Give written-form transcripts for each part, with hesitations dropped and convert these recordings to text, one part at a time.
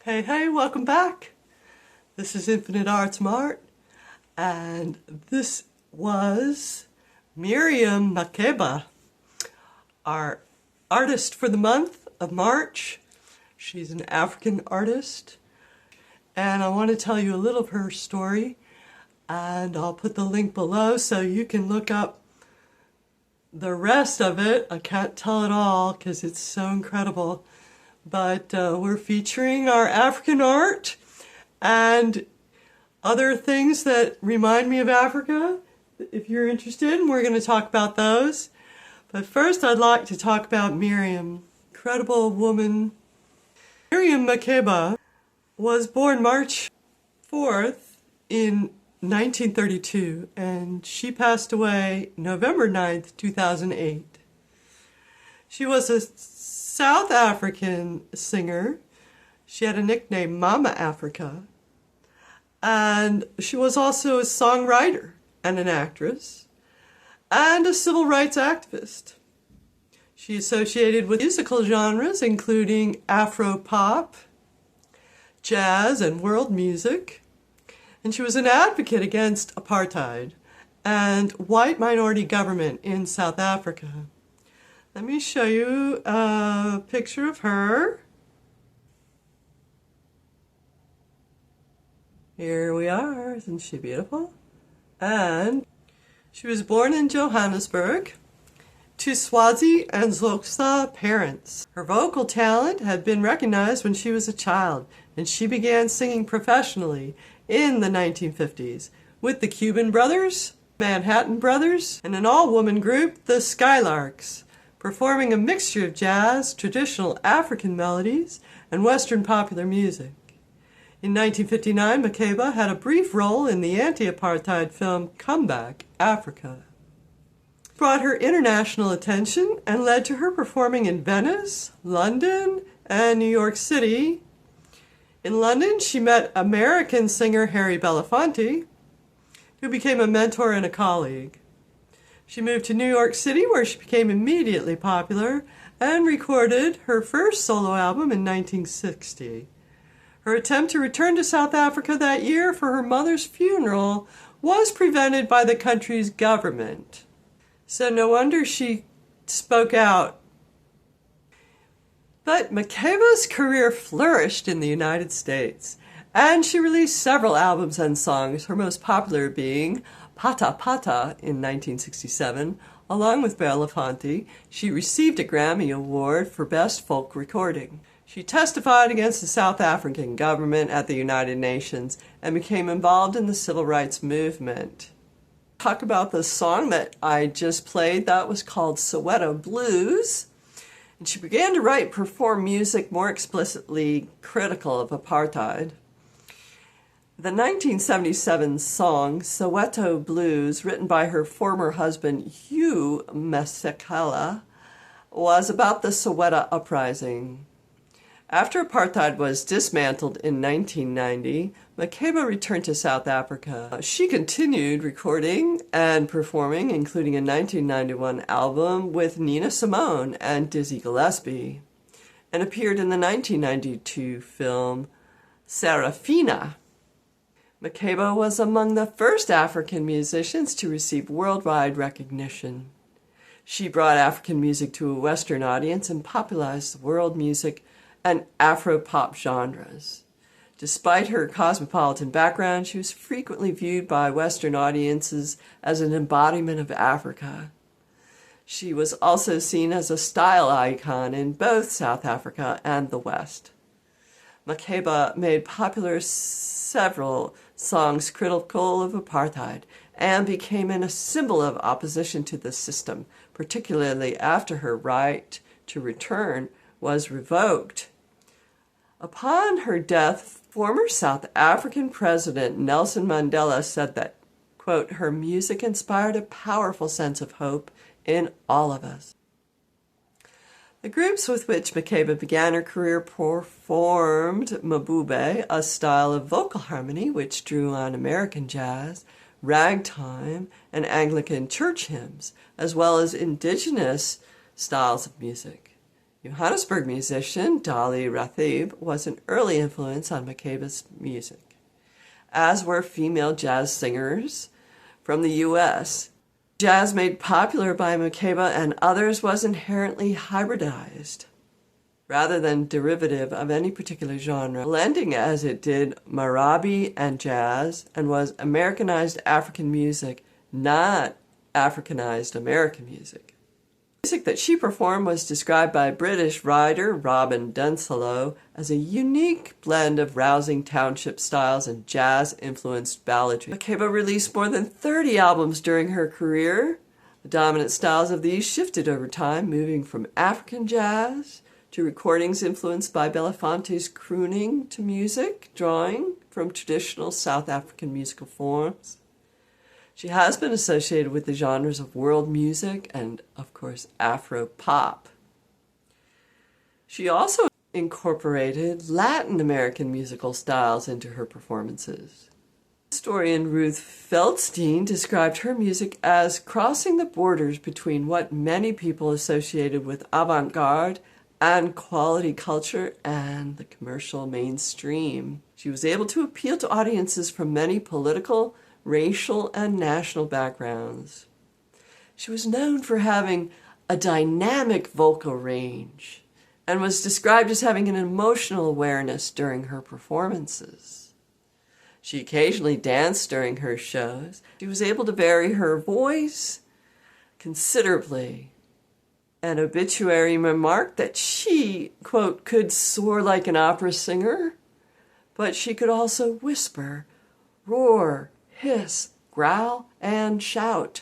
Hey, hey, welcome back. This is Infinite Arts Mart, and this was Miriam Makeba, our artist for the month of March. She's an African artist, and I want to tell you a little of her story, and I'll put the link below so you can look up the rest of it. I can't tell it all because it's so incredible. But we're featuring our African art and other things that remind me of Africa, if you're interested, and we're going to talk about those. But first I'd like to talk about Miriam, incredible woman. Miriam Makeba was born March 4th in 1932, and she passed away November 9th, 2008. She was a South African singer. She had a nickname, Mama Africa. And she was also a songwriter and an actress and a civil rights activist. She associated with musical genres including Afro-pop, jazz, and world music. And she was an advocate against apartheid and white minority government in South Africa. Let me show you a picture of her. Here we are. Isn't she beautiful? And she was born in Johannesburg to Swazi and Xhosa parents. Her vocal talent had been recognized when she was a child, and she began singing professionally in the 1950s with the Cuban Brothers, Manhattan Brothers, and an all-woman group, the Skylarks, performing a mixture of jazz, traditional African melodies, and Western popular music. In 1959, Makeba had a brief role in the anti-apartheid film Comeback, Africa. It brought her international attention and led to her performing in Venice, London, and New York City. In London, she met American singer Harry Belafonte, who became a mentor and a colleague. She moved to New York City, where she became immediately popular and recorded her first solo album in 1960. Her attempt to return to South Africa that year for her mother's funeral was prevented by the country's government. So no wonder she spoke out. But Makeba's career flourished in the United States, and she released several albums and songs, her most popular being Pata Pata in 1967. Along with Belafonte, she received a Grammy Award for Best Folk Recording. She testified against the South African government at the United Nations and became involved in the civil rights movement. Talk about the song that I just played. That was called Soweto Blues. And she began to write and perform music more explicitly critical of apartheid. The 1977 song Soweto Blues, written by her former husband Hugh Masekela, was about the Soweto uprising. After apartheid was dismantled in 1990, Makeba returned to South Africa. She continued recording and performing, including a 1991 album with Nina Simone and Dizzy Gillespie, and appeared in the 1992 film Serafina. Makeba was among the first African musicians to receive worldwide recognition. She brought African music to a Western audience and popularized world music and Afro-pop genres. Despite her cosmopolitan background, she was frequently viewed by Western audiences as an embodiment of Africa. She was also seen as a style icon in both South Africa and the West. Makeba made popular several songs critical of apartheid and became a symbol of opposition to the system, particularly after her right to return was revoked. Upon her death, former South African President Nelson Mandela said that, quote, her music inspired a powerful sense of hope in all of us. The groups with which Makeba began her career performed Mbuya, a style of vocal harmony which drew on American jazz, ragtime, and Anglican church hymns, as well as indigenous styles of music. Johannesburg musician Dolly Rathib was an early influence on Makeba's music, as were female jazz singers from the U.S. Jazz made popular by Makeba and others was inherently hybridized, rather than derivative of any particular genre, blending as it did Marabi and jazz, and was Americanized African music, not Africanized American music. The music that she performed was described by British writer Robin Denslow as a unique blend of rousing township styles and jazz-influenced balladry. Makeba released more than 30 albums during her career. The dominant styles of these shifted over time, moving from African jazz to recordings influenced by Belafonte's crooning to music, drawing from traditional South African musical forms. She has been associated with the genres of world music and, of course, Afro-pop. She also incorporated Latin American musical styles into her performances. Historian Ruth Feldstein described her music as crossing the borders between what many people associated with avant-garde and quality culture and the commercial mainstream. She was able to appeal to audiences from many political, racial, and national backgrounds. She was known for having a dynamic vocal range and was described as having an emotional awareness during her performances. She occasionally danced during her shows. She was able to vary her voice considerably. An obituary remarked that she, quote, could soar like an opera singer, but she could also whisper, roar, hiss, growl, and shout.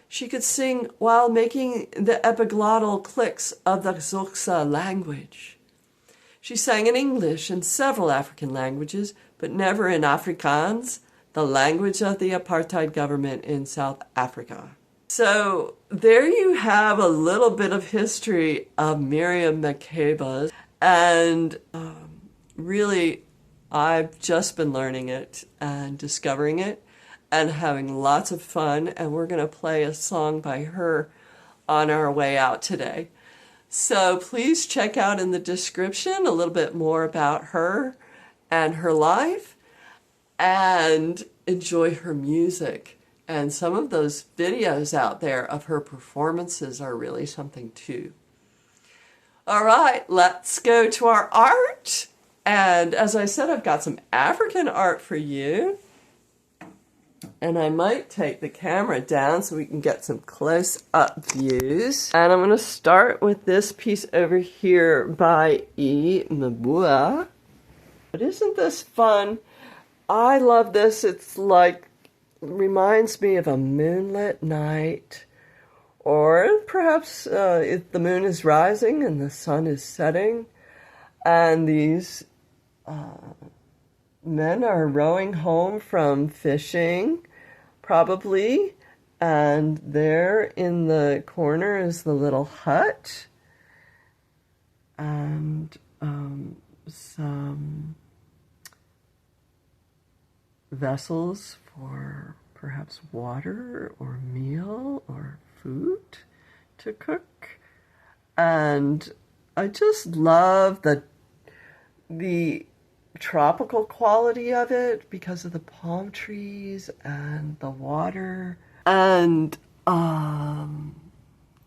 She could sing while making the epiglottal clicks of the Xhosa language. She sang in English and several African languages, but never in Afrikaans, the language of the apartheid government in South Africa. So there you have a little bit of history of Miriam Makeba, and really I've just been learning it and discovering it and having lots of fun, and we're going to play a song by her on our way out today. So please check out in the description a little bit more about her and her life, and enjoy her music. And some of those videos out there of her performances are really something too. All right, let's go to our art. And as I said, I've got some African art for you. And I might take the camera down so we can get some close-up views. And I'm going to start with this piece over here by Mbuya. But isn't this fun? I love this. It's like, reminds me of a moonlit night. Or perhaps if the moon is rising and the sun is setting. And these men are rowing home from fishing, probably, and there in the corner is the little hut, and some vessels for perhaps water or meal or food to cook. And I just love the tropical quality of it because of the palm trees and the water, and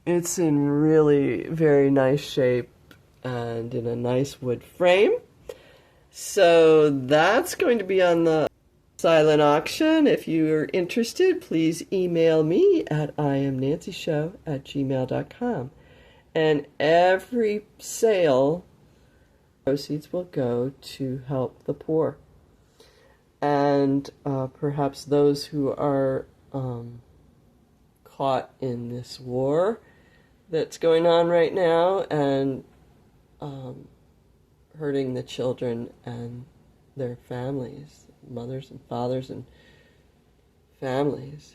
it's in really very nice shape and in a nice wood frame. So that's going to be on the silent auction. If you're interested, please email me at iamnancyshow@gmail.com, and every sale proceeds will go to help the poor, and perhaps those who are caught in this war that's going on right now and hurting the children and their families, mothers and fathers and families.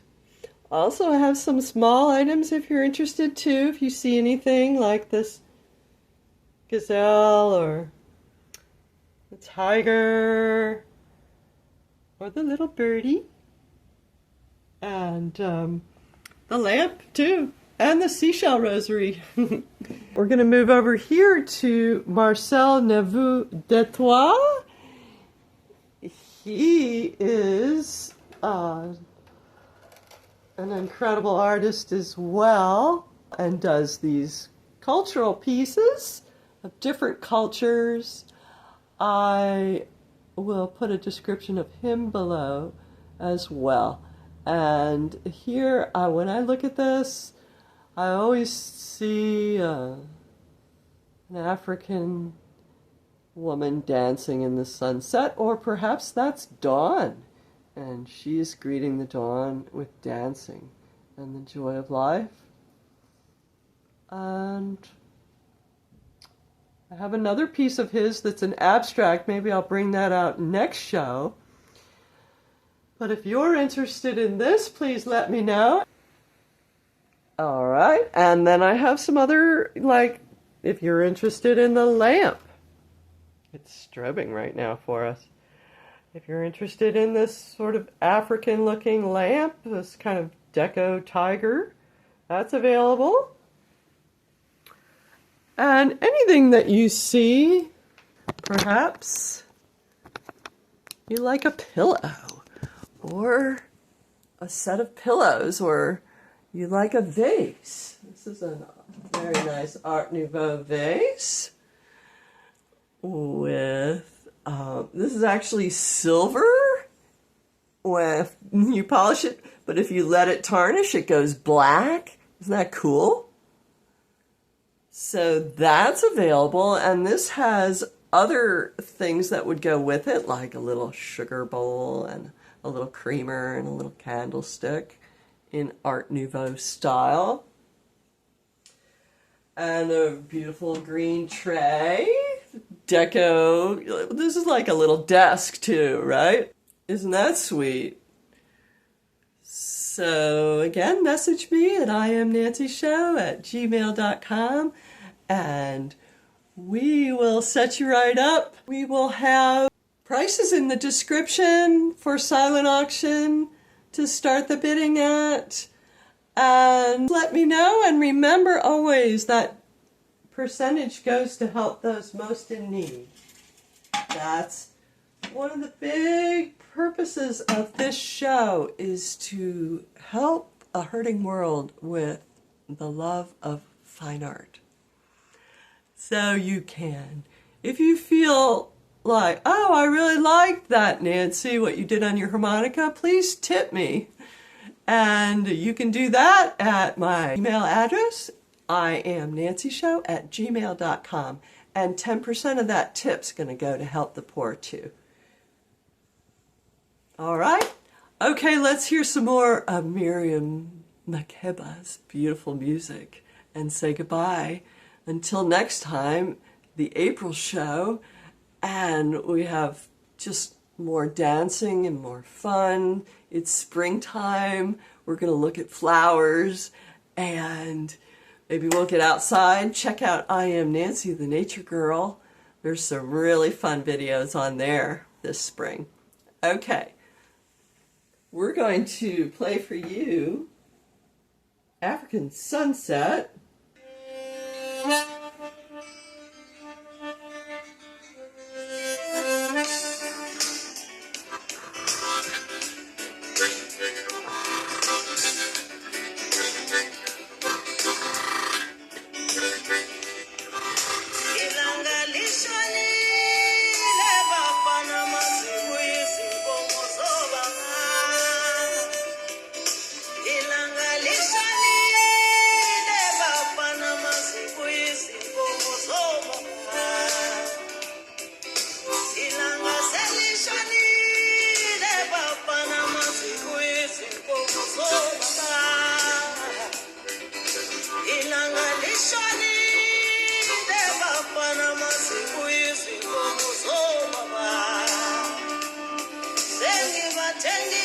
Also, I have some small items if you're interested too. If you see anything like this gazelle or the tiger or the little birdie, and the lamp too, and the seashell rosary. We're going to move over here to Marcel Neveu d'Etoile. He is an incredible artist as well, and does these cultural pieces of different cultures. I will put a description of him below as well. And here, when I look at this, I always see an African woman dancing in the sunset, or perhaps that's dawn, and she's greeting the dawn with dancing and the joy of life. And I have another piece of his that's an abstract. Maybe I'll bring that out next show. But if you're interested in this, please let me know. All right, and then I have some other, like, if you're interested in the lamp. It's strobing right now for us. If you're interested in this sort of African-looking lamp, this kind of Deco tiger, that's available. And anything that you see, perhaps you like a pillow, or a set of pillows, or you like a vase. This is a very nice Art Nouveau vase with, this is actually silver when you polish it, but if you let it tarnish, it goes black. Isn't that cool? So that's available, and this has other things that would go with it, like a little sugar bowl and a little creamer and a little candlestick in Art Nouveau style. And a beautiful green tray. Deco. This is like a little desk too, right? Isn't that sweet? So again, message me at iamnancyshow@gmail.com and we will set you right up. We will have prices in the description for silent auction to start the bidding at. And let me know, and remember always that percentage goes to help those most in need. That's one of the big purposes of this show, is to help a hurting world with the love of fine art. So you can, if you feel like, oh, I really liked that, Nancy, what you did on your harmonica, please tip me. And you can do that at my email address, iamnancyshow@gmail.com. And 10% of that tip's going to go to help the poor too. All right? Okay, let's hear some more of Miriam Makeba's beautiful music and say goodbye. Until next time, the April show, and we have just more dancing and more fun. It's springtime. We're going to look at flowers, and maybe we'll get outside. Check out I Am Nancy, the Nature Girl. There's some really fun videos on there this spring. Okay, we're going to play for you African Sunset. Thank you.